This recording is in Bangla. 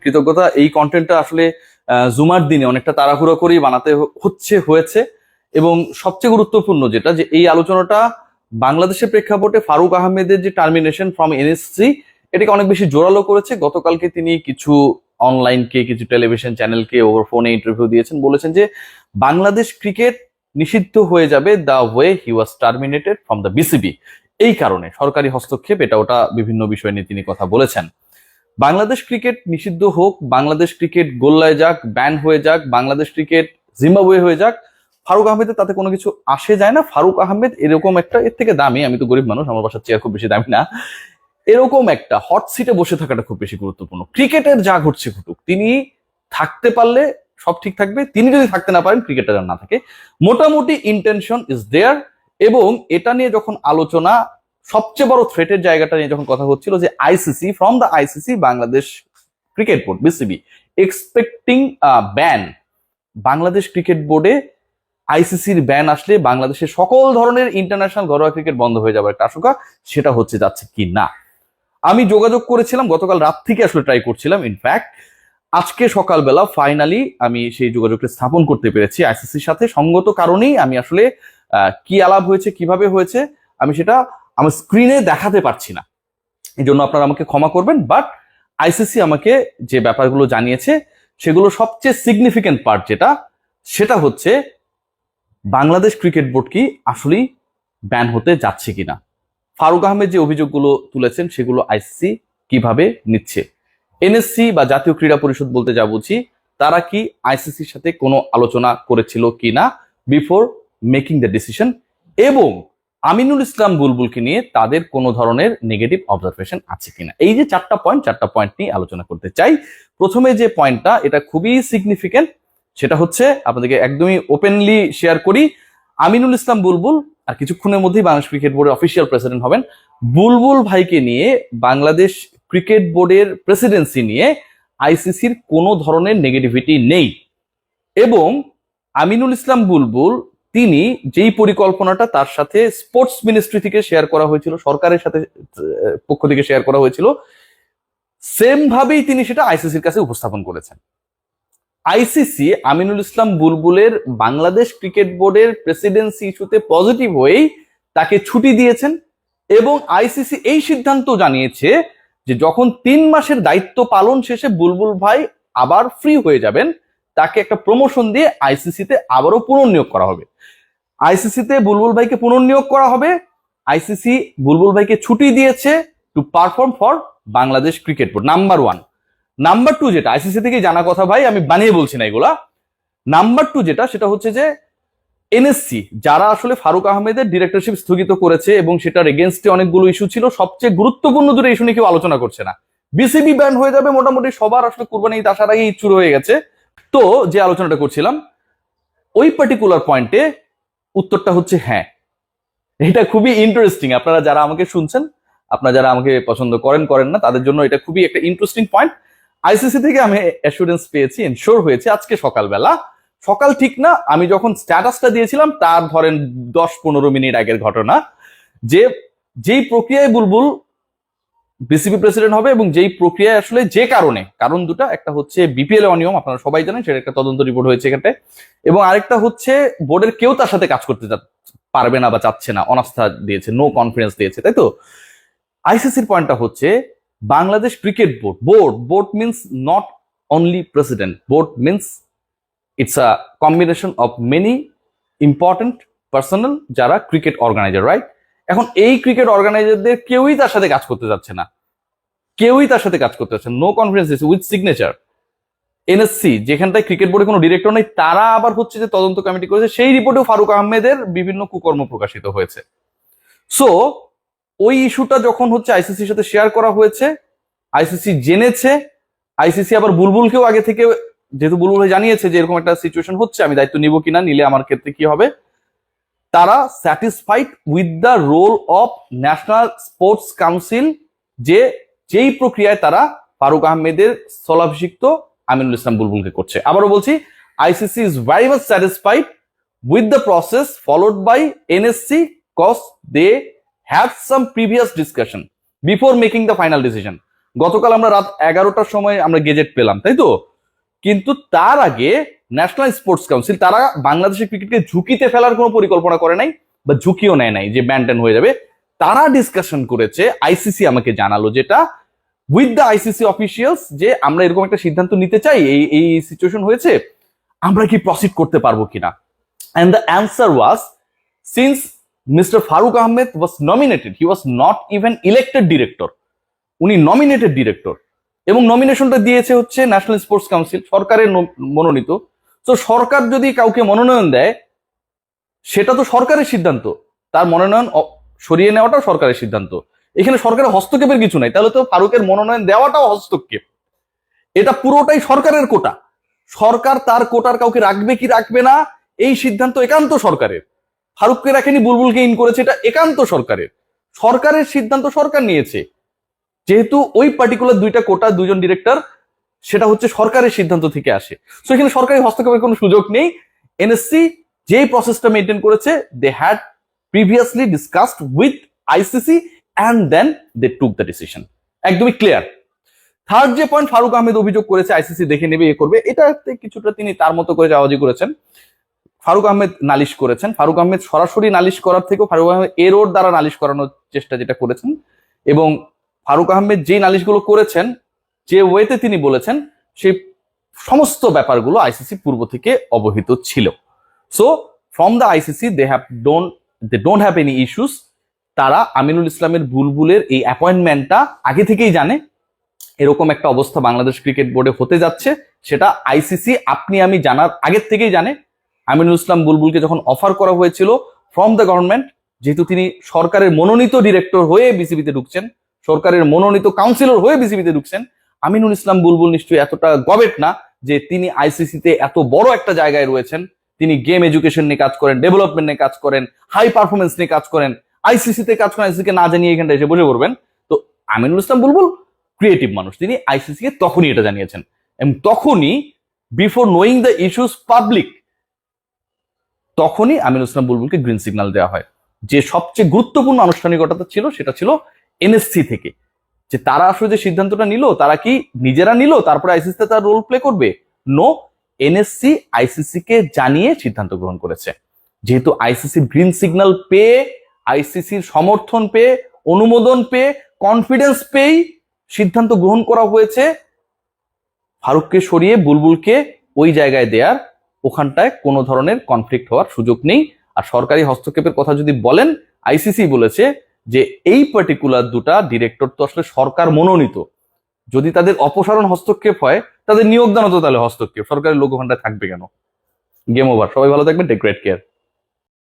কৃতজ্ঞতা। এই কন্টেন্টটা আসলে জুমার দিনে অনেকটা তাড়াহুড়ো করেই বানাতে হয়েছে এবং সবচেয়ে গুরুত্বপূর্ণ যেটা যে এই আলোচনাটা বাংলাদেশের প্রেক্ষাপটে ফারুক আহমেদের যে টার্মিনেশন ফ্রম এনএসসি এটাকে অনেক বেশি জোরালো করেছে। গতকালকে তিনি কিছু অনলাইনকে কিছু টেলিভিশন চ্যানেলকে ওভার ফোনে ইন্টারভিউ দিয়েছেন, বলেছেন যে বাংলাদেশ ক্রিকেট নিষিদ্ধ হয়ে যাবে the way he was terminated from the BCB. এই কারণে সরকারি হস্তক্ষেপ এটা ওটা বিভিন্ন বিষয় নিয়ে তিনি কথা বলেছেন। বাংলাদেশ ক্রিকেট নিষিদ্ধ হোক, বাংলাদেশ ক্রিকেট গোল্লায় যাক, ব্যান হয়ে যাক, বাংলাদেশ ক্রিকেট জিম্বাবুয়ে হয়ে যাক, ফারুক আহমেদের তাতে কোনো কিছু আসে যায় না। ফারুক আহমেদ এরকম একটা, এর থেকে দামি, আমি তো গরিব মানুষ, আমার বাসার চেয়ার খুব বেশি দামি না, এরকম একটা হট সিটে বসে থাকাটা খুব বেশি গুরুত্বপূর্ণ। ক্রিকেটের যা ঘটছে ঘটুক, তিনি থাকতে পারলে সব ঠিক থাকবে, তিনি যদি থাকতে না পারেন ক্রিকেটার না থাকে। মোটামুটি ইন্টেনশন ইজ দেয়ার। এবং এটা নিয়ে যখন আলোচনা, সবচেয়ে বড় থ্রেটের জায়গাটা নিয়ে যখন কথা হচ্ছিল যে ICC, from the ICC Bangladesh cricket board BCB expecting ban, Bangladesh cricket বোর্ডে আইসিসির ব্যান আসলে বাংলাদেশের সকল ধরনের ইন্টারন্যাশনাল ঘরোয়া ক্রিকেট বন্ধ হয়ে যাবার একটা আশঙ্কা, সেটা হচ্ছে যাচ্ছে কি না। আমি যোগাযোগ করেছিলাম, গতকাল রাত থেকে আসলে ট্রাই করছিলাম, ইনফ্যাক্ট আজকে সকালবেলা ফাইনালি আমি সেই যোগাযোগটা স্থাপন করতে পেরেছি আইসিসির সাথে। সঙ্গত কারণেই আমি আসলে কি আলাপ হয়েছে, কিভাবে হয়েছে, আমি সেটা আমার স্ক্রিনে দেখাতে পারছি না, এই জন্য আপনারা আমাকে ক্ষমা করবেন। বাট আইসিসি আমাকে যে ব্যাপারগুলো জানিয়েছে সেগুলো সবচেয়ে সিগনিফিকেন্ট পার্ট যেটা, সেটা হচ্ছে বাংলাদেশ ক্রিকেট বোর্ড কি আসলেই ব্যান হতে যাচ্ছে কিনা। ফারুক আহমেদ যে অভিযোগগুলো তুলেছেন সেগুলো আইসিসি কিভাবে নিচ্ছে, এনএসসি বা জাতীয় ক্রীড়া পরিষদ বলতে যা বুঝি, তারা কি আইসিসির সাথে কোনো আলোচনা করেছিল কিনা বিফোর মেকিং দ্য ডিসিশন, এবং আমিনুল ইসলাম বুলবুলকে নিয়ে তাদের কোনো ধরনের নেগেটিভ অবজারভেশন আছে কিনা। এই যে চারটা পয়েন্ট নিয়ে আলোচনা করতে চাই। প্রথমে যে পয়েন্টটা, এটা খুবই সিগনিফিকেন্ট, সেটা হচ্ছে আপনাদেরকে একদমই ওপেনলি শেয়ার করি। আমিনুল ইসলাম বুলবুল আর কিছুক্ষণের মধ্যেই বাংলাদেশ ক্রিকেট বোর্ডের অফিসিয়াল প্রেসিডেন্ট হবেন। বুলবুল ভাইকে নিয়ে বাংলাদেশ ক্রিকেট বোর্ডের প্রেসিডেন্সি নিয়ে আইসিসির কোনো ধরনের নেগেটিভিটি নেই। এবং আমিনুল ইসলাম বুলবুল তিনি যেই পরিকল্পনাটা তার সাথে স্পোর্টস মিনিস্ট্রি থেকে শেয়ার করা হয়েছিল, সরকারের সাথে পক্ষ থেকে শেয়ার করা হয়েছিল, সেম ভাবেই তিনি সেটা আইসিসির কাছে উপস্থাপন করেছেন। আইসিসি আমিনুল ইসলাম বুলবুলের বাংলাদেশ ক্রিকেট বোর্ডের প্রেসিডেন্সি ইস্যুতে পজিটিভ হয়েই তাকে ছুটি দিয়েছেন। এবং আইসিসি এই সিদ্ধান্ত জানিয়েছে যে যখন 3 মাসের দায়িত্ব পালন শেষে বুলবুল ভাই আবার ফ্রি হয়ে যাবেন, তাকে একটা প্রমোশন দিয়ে আইসিসিতে আবারও পুনর্নিয়োগ করা হবে। আইসিসিতে বুলবুল ভাইকে পুনর্নিয়োগ করা হবে। আইসিসি বুলবুল ভাইকে ছুটি দিয়েছে to perform for Bangladesh cricket board, number 1। Number 2 যেটা আইসিসি থেকে জানা কথা, ভাই আমি বানিয়ে বলছি না এগুলা, নাম্বার 2 যেটা, সেটা হচ্ছে যে এনএসসি যারা আসলে ফারুক আহমেদের ডিরেক্টরশিপ স্থগিত করেছে এবং সেটার এগেনস্টে অনেকগুলো ইস্যু ছিল, সবচেয়ে গুরুত্বপূর্ণ দুটো ইস্যু নিয়ে কেউ আলোচনা করছে না। বিসিবি ব্যান হয়ে যাবে, মোটামুটি সবার আসলে কুরবানি ঈদ আসার আগেই শুরু হয়ে গেছে। তো যে আলোচনাটা করছিলাম ওই পার্টিকুলার পয়েন্টে উত্তরটা হচ্ছে হ্যাঁ। এটা খুবই ইন্টারেস্টিং, আপনারা যারা আমাকে শুনছেন, আপনারা যারা আমাকে পছন্দ করেন না, তাদের জন্য এটা খুবই একটা ইন্টারেস্টিং পয়েন্ট। আইসিসি থেকে আমি অ্যাসুরেন্স পেয়েছি, এনশোর হয়েছে আজকে সকালবেলা, সকাল ঠিক না, আমি যখন স্ট্যাটাসটা দিয়েছিলাম তার ধরেন 10-15 মিনিট আগের ঘটনা, যে যেই প্রক্রিয়ায় বুলবুল বিসিবি প্রেসিডেন্ট হবে এবং যেই প্রক্রিয়ায় আসলে যে কারণ দুটা, একটা হচ্ছে বিপিএল অনিয়ম, আপনারা সবাই জানেন, সেটা একটা তদন্ত রিপোর্ট হয়েছে এখানে, এবং আরেকটা হচ্ছে বোর্ডের কেউ তার সাথে কাজ করতে পারবে না বা চাচ্ছে না, অনাস্থা দিয়েছে, নো কনফিডেন্স দিয়েছে, তাই তো। আইসিসির পয়েন্টটা হচ্ছে Bangladesh cricket board means not only president, board means it's a combination of many important personal যারা ক্রিকেট অর্গানাইজার, রাইট। এখন এই ক্রিকেট অর্গানাইজারদের কেউই তার সাথে কাজ করতে যাচ্ছে না, no confidence with signature. NSC যেখানটায় ক্রিকেট বোর্ডে কোনো ডিরেক্টর নেই, তারা আবার হচ্ছে যে তদন্ত কমিটি করেছে, সেই রিপোর্টেও ফারুক আহমেদের বিভিন্ন কুকর্ম প্রকাশিত হয়েছে। সো ওই ইস্যুটা যখন হচ্ছে আইসিসির সাথে শেয়ার করা হয়েছে, আইসিসি জেনেছে, আইসিসি আবার বুলবুলকেও আগে থেকে, যেহেতু বুলবুল জানিয়েছে যে এরকম একটা সিচুয়েশন হচ্ছে, আমি দায়িত্ব নিব কিনা, নিলে আমার ক্ষেত্রে কি হবে, তারা satisfied with the role of national sports council, যেই প্রক্রিয়ায় তারা ফারুক আহমেদের স্থলাভিষিক্ত আমিনুল ইসলাম বুলবুলকে করছে। আবারও বলছি, ICC is very much satisfied with the process followed by NSC cause they have some previous discussion before making the final decision. গতকাল আমরা রাত 11টার সময় আমরা গেজেট পেলাম, তাই তো? কিন্তু তার আগে ন্যাশনাল স্পোর্টস কাউন্সিল তারা বাংলাদেশের ক্রিকেটকে ঝুঁকিতে ফেলার কোনো পরিকল্পনা করে নাই বা ঝুঁকিও নেয় নাই যে ব্যান ট্যান হয়ে যাবে। তারা ডিসকাশন করেছে, আইসিসি আমাকে জানালো যেটা, উইথ দ্য আইসিসি অফিসিয়ালস, যে আমরা এরকম একটা সিদ্ধান্ত নিতে চাই, এই এই সিচুয়েশন হয়েছে, আমরা কি প্রসিড করতে পারবো কিনা। And the answer was, since mister Faruque Ahmed was nominated, he was not even elected director, উনি নমিনেটেড ডিরেক্টর, এবং নমিনেশনটা দিয়েছে হচ্ছে ন্যাশনাল স্পোর্টস কাউন্সিল, সরকারের মনোনীত। তো সরকার যদি কাউকে মনোনয়ন দেয় সেটা তো সরকারের সিদ্ধান্ত, তার মনোনয়ন সরিয়ে নেওয়াটাও সরকারের সিদ্ধান্ত, এখানে সরকারের হস্তক্ষেপের কিছু নাই। তাহলে তো ফারুকের মনোনয়ন দেওয়াটাও হস্তক্ষেপ, এটা পুরোটাই সরকারের কোটা। সরকার তার কোটার কাউকে রাখবে কি রাখবে না এই সিদ্ধান্ত একান্ত সরকারের। ফারুককে রাখেনি, বুলবুলকে ইন করেছে, এটা একান্ত সরকারের, সরকারের সিদ্ধান্ত সরকার নিয়েছে। যেহেতু ওই পার্টিকুলার দুইটা কোটা, দুজন ডিরেক্টর, সেটা হচ্ছে সরকারের সিদ্ধান্ত থেকে আসে। সো এখানে সরকারি হস্তক্ষেপের কোনো সুযোগ নেই। এনএসসি যেই প্রসেসটা মেনটেন করেছে, they had previously discussed with ICC and then they took the decision, একদমই ক্লিয়ার। থার্ড যে পয়েন্ট, ফারুক আহমেদ অভিযোগ করেছে আইসিসি দেখে নেবে, এ করবে, এটাতে কিছুটা তিনি তার মতো করে যাওয়াজি করেছেন। ফারুক আহমেদ নালিশ করেছেন, ফারুক আহমেদ সরাসরি নালিশ করার থেকেও ফারুক আহমেদ এরোর দ্বারা নালিশ করানোর চেষ্টা যেটা করেছেন, এবং ফারুক আহমেদ যেই নালিশগুলো করেছেন, যে ওয়েতে তিনি বলেছেন, সেই সমস্ত ব্যাপারগুলো আইসিসি পূর্ব থেকে অবহিত ছিল। So from the ICC they don't have any issues. তারা আমিনুল ইসলামের বুলবুলের এই অ্যাপয়েন্টমেন্টটা আগে থেকেই জানে, এরকম একটা অবস্থা বাংলাদেশ ক্রিকেট বোর্ডে হতে যাচ্ছে, সেটা আইসিসি আপনি আমি জানার আগের থেকেই জানে। আমিনুল ইসলাম বুলবুলকে যখন অফার করা হয়েছিল ফ্রম দ্য গভর্নমেন্ট, যেহেতু তিনি সরকারের মনোনীত ডিরেক্টর হয়ে বিসিবিতে ঢুকছেন, সরকারের মনোনীত কাউন্সিলর হয়ে বিসিবিতে ঢুকছেন, আমিনুল ইসলাম বুলবুল নিশ্চয়ই এতটা গবেট না যে তিনি আইসিসিতে এত বড় একটা জায়গায় রয়েছেন। তিনি গেম এডুকেশন নিয়ে কাজ করেন, ডেভেলপমেন্ট নিয়ে কাজ করেন, হাই পারফরমেন্স নিয়ে কাজ করেন, আইসিসিতে কাজ করেন, আইসিসিকে না জানিয়ে এখানটা এসে বসে পড়বেন। তো আমিনুল ইসলাম বুলবুল ক্রিয়েটিভ মানুষ, তিনি আইসিসিকে তখনই এটা জানিয়েছেন, এবং তখনই before knowing the issues public, তখনই আমিনুল ইসলাম বুলবুলকে গ্রিন সিগন্যাল দেওয়া হয়। যে সবচেয়ে গুরুত্বপূর্ণ আনুষ্ঠানিকতা ছিল সেটা ছিল এনএসসি থেকে, যে তারা আসলে যে সিদ্ধান্তটা নিল, তারা কি নিজেরা নিল তারপরে আইসিসিতে তার রোল প্লে করবে? নো, এনএসসি আইসিসি কে জানিয়ে সিদ্ধান্ত গ্রহণ করেছে। যেহেতু আইসিসির গ্রিন সিগন্যাল পেয়ে, আইসিসির সমর্থন পেয়ে, অনুমোদন পেয়ে, কনফিডেন্স পেয়েই সিদ্ধান্ত গ্রহণ করা হয়েছে ফারুককে সরিয়ে বুলবুলকে ওই জায়গায় দেয়ার, ওখানটায় কোনো ধরনের কনফ্লিক্ট হওয়ার সুযোগ নেই। আর সরকারি হস্তক্ষেপের কথা যদি বলেন, আইসিসি বলেছে যে এই পার্টিকুলার দুটা ডিরেক্টর তো আসলে সরকার মনোনীত, যদি তাদের অপসারণ হস্তক্ষেপ হয়, তাদের নিয়োগদানও তো তাহলে হস্তক্ষেপ, সরকারের লোক ওখানটায় থাকবে কেন? Game over. সবাই ভালো থাকবেন, টেক গ্রেট কেয়ার।